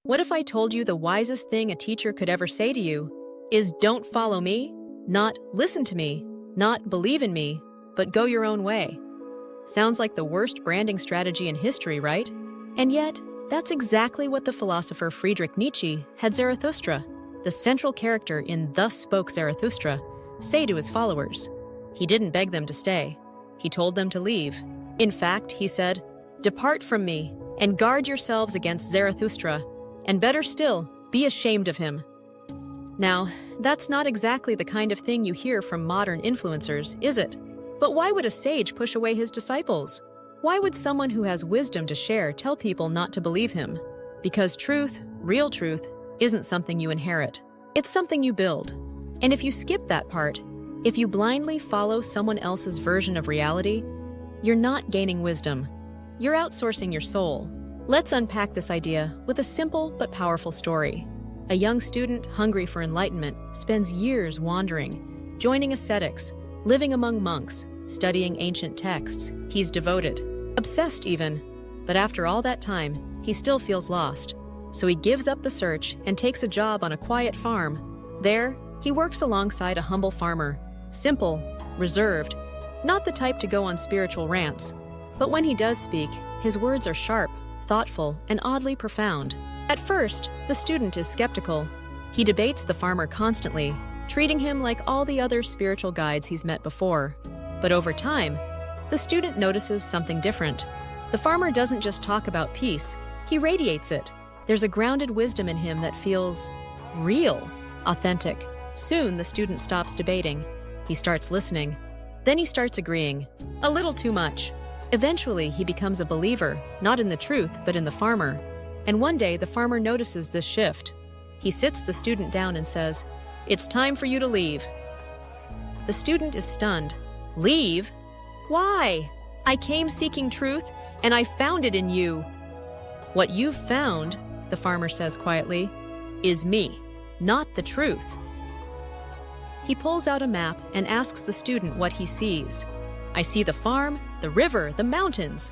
What if I told you the wisest thing a teacher could ever say to you is don't follow me, not listen to me, not believe in me, but go your own way? Sounds like the worst branding strategy in history, right? And yet, that's exactly what the philosopher Friedrich Nietzsche had Zarathustra, the central character in Thus Spoke Zarathustra, say to his followers. He didn't beg them to stay. He told them to leave. In fact, he said, "Depart from me, and guard yourselves against Zarathustra, and better still, be ashamed of him." Now, that's not exactly the kind of thing you hear from modern influencers, is it? But why would a sage push away his disciples? Why would someone who has wisdom to share tell people not to believe him? Because truth, real truth, isn't something you inherit. It's something you build. And if you skip that part, if you blindly follow someone else's version of reality, you're not gaining wisdom. You're outsourcing your soul. Let's unpack this idea with a simple but powerful story. A young student hungry for enlightenment spends years wandering, joining ascetics, living among monks, studying ancient texts. He's devoted, obsessed even. But after all that time, he still feels lost. So he gives up the search and takes a job on a quiet farm. There, he works alongside a humble farmer, simple, reserved, not the type to go on spiritual rants. But when he does speak, his words are sharp, thoughtful, and oddly profound. At first, the student is skeptical. He debates the farmer constantly, treating him like all the other spiritual guides he's met before. But over time, the student notices something different. The farmer doesn't just talk about peace, he radiates it. There's a grounded wisdom in him that feels real, authentic. Soon, the student stops debating. He starts listening. Then he starts agreeing. A little too much. Eventually, he becomes a believer, not in the truth, but in the farmer. And one day, the farmer notices this shift. He sits the student down and says, "It's time for you to leave." The student is stunned. "Leave? Why? I came seeking truth, and I found it in you." "What you've found," the farmer says quietly, "is me, not the truth." He pulls out a map and asks the student what he sees. "I see the farm, the river, the mountains."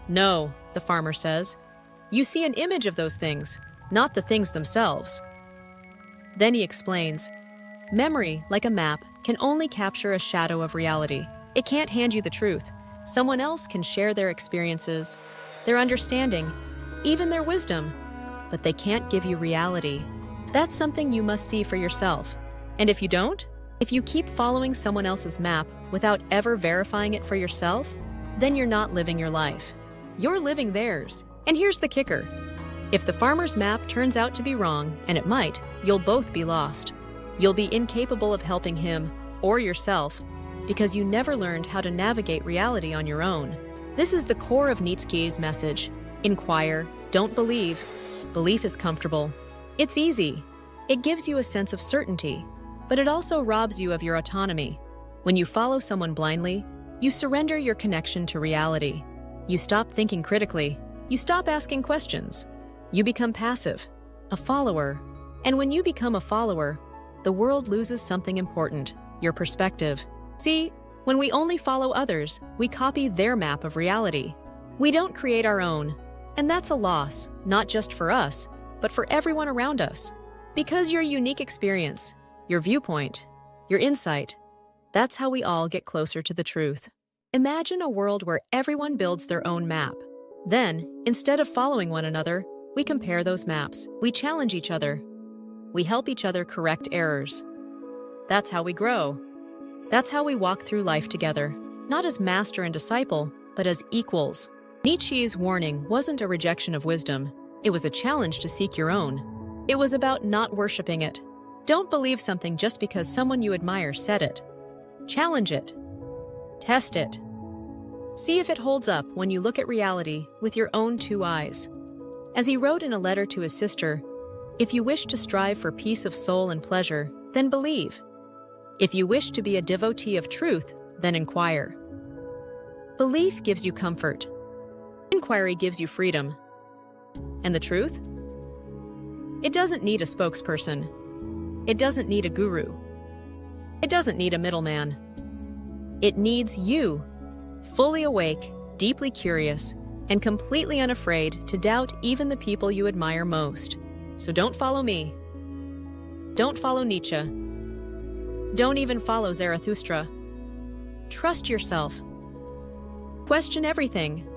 "No," the farmer says. "You see an image of those things, not the things themselves." Then he explains, "Memory, like a map, can only capture a shadow of reality. It can't hand you the truth. Someone else can share their experiences, their understanding, even their wisdom, but they can't give you reality. That's something you must see for yourself. And if you don't, if you keep following someone else's map without ever verifying it for yourself, then you're not living your life. You're living theirs. And here's the kicker. If the farmer's map turns out to be wrong, and it might, you'll both be lost. You'll be incapable of helping him or yourself because you never learned how to navigate reality on your own. This is the core of Nietzsche's message. Inquire, don't believe. Belief is comfortable. It's easy. It gives you a sense of certainty, but it also robs you of your autonomy. When you follow someone blindly, you surrender your connection to reality. You stop thinking critically. You stop asking questions. You become passive, a follower. And when you become a follower, the world loses something important, your perspective. See, when we only follow others, we copy their map of reality. We don't create our own. And that's a loss, not just for us, but for everyone around us. Because your unique experience, your viewpoint, your insight, that's how we all get closer to the truth. Imagine a world where everyone builds their own map. Then, instead of following one another, we compare those maps. We challenge each other. We help each other correct errors. That's how we grow. That's how we walk through life together, not as master and disciple, but as equals. Nietzsche's warning wasn't a rejection of wisdom. It was a challenge to seek your own. It was about not worshiping it. Don't believe something just because someone you admire said it. Challenge it. Test it. See if it holds up when you look at reality with your own two eyes. As he wrote in a letter to his sister, "If you wish to strive for peace of soul and pleasure, then believe. If you wish to be a devotee of truth, then inquire." Belief gives you comfort. Inquiry gives you freedom. And the truth? It doesn't need a spokesperson. It doesn't need a guru. It doesn't need a middleman. It needs you, fully awake, deeply curious, and completely unafraid to doubt even the people you admire most. So don't follow me. Don't follow Nietzsche. Don't even follow Zarathustra. Trust yourself. Question everything.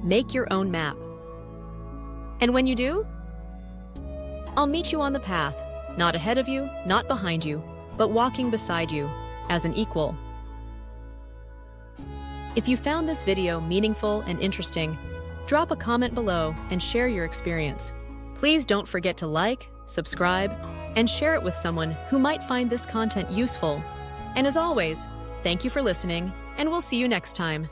Make your own map. And when you do, I'll meet you on the path, not ahead of you, not behind you, but walking beside you as an equal. If you found this video meaningful and interesting, drop a comment below and share your experience. Please don't forget to like, subscribe, and share it with someone who might find this content useful. And as always, thank you for listening, and we'll see you next time.